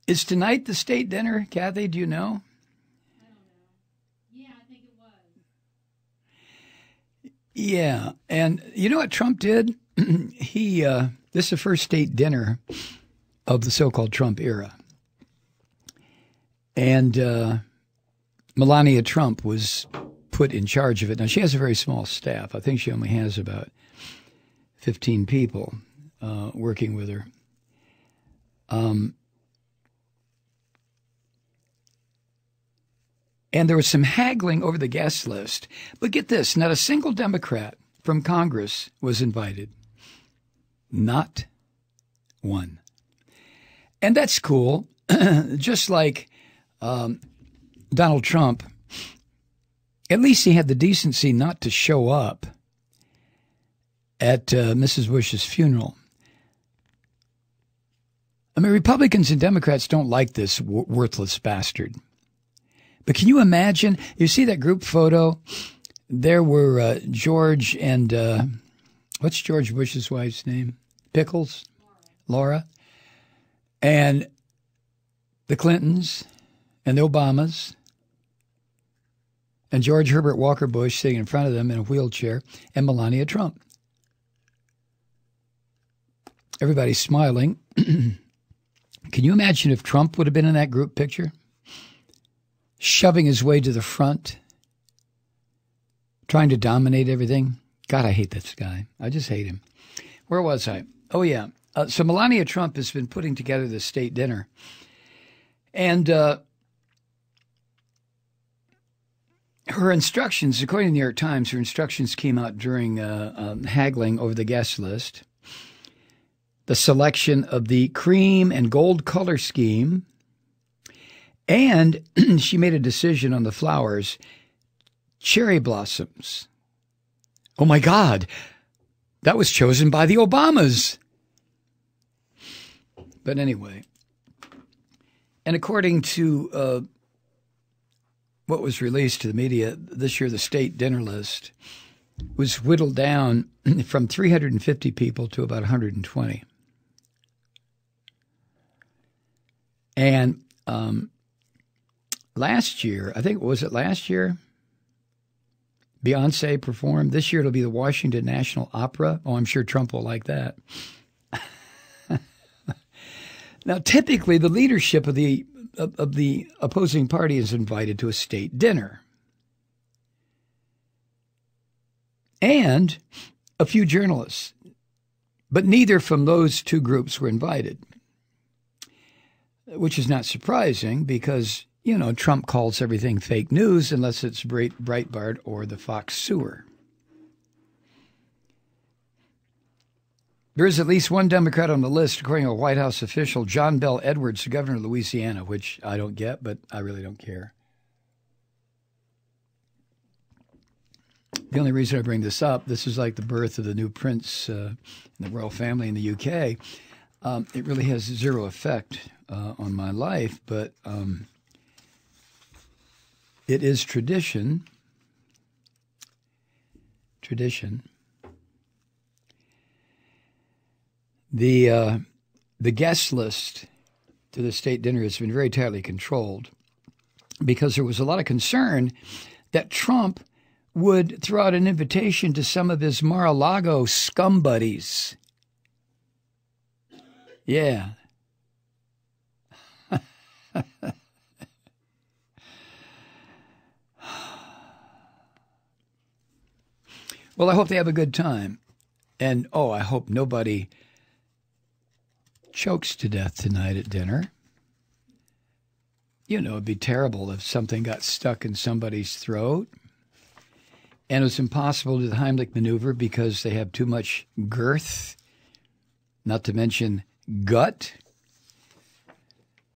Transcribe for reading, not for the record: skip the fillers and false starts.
Is tonight the state dinner, Kathy? Do you know? I don't know. Yeah, I think it was. Yeah. And you know what Trump did? This is the first state dinner of the so-called Trump era. And Melania Trump was put in charge of it. Now, she has a very small staff. I think she only has about 15 people working with her. And there was some haggling over the guest list. But get this, not a single Democrat from Congress was invited. Not one. And that's cool. Just like Donald Trump, at least he had the decency not to show up at Mrs. Bush's funeral. I mean, Republicans and Democrats don't like this worthless bastard. But can you imagine? You see that group photo? There were George and what's George Bush's wife's name? Pickles? Laura. And the Clintons and the Obamas and George Herbert Walker Bush sitting in front of them in a wheelchair and Melania Trump. Everybody's smiling. Can you imagine if Trump would have been in that group picture? Shoving his way to the front, trying to dominate everything. God, I hate this guy. I just hate him. Where was I? Oh, yeah. So Melania Trump has been putting together this state dinner. And her instructions, according to the New York Times, her instructions came out during haggling over the guest list. The selection of the cream and gold color scheme. And she made a decision on the flowers. Cherry blossoms. Oh, my God. That was chosen by the Obamas. But anyway. And according to what was released to the media this year, the state dinner list was whittled down from 350 people to about 120. And last year, I think, was it last year? Beyoncé performed. This year it'll be the Washington National Opera. Oh, I'm sure Trump will like that. Now, typically, the leadership of the opposing party is invited to a state dinner. And a few journalists. But neither from those two groups were invited. Which is not surprising because, you know, Trump calls everything fake news unless it's Breitbart or the Fox sewer. There is at least one Democrat on the list, according to a White House official, John Bel Edwards, the governor of Louisiana, which I don't get, but I really don't care. The only reason I bring this up, this is like the birth of the new prince in the royal family in the UK. It really has zero effect on my life, but it is tradition. Tradition. The guest list to the state dinner has been very tightly controlled because there was a lot of concern that Trump would throw out an invitation to some of his Mar-a-Lago scum buddies. Yeah. Well, I hope they have a good time. And, I hope nobody chokes to death tonight at dinner. You know, it'd be terrible if something got stuck in somebody's throat. And it was impossible to do the Heimlich maneuver because they have too much girth, not to mention gut.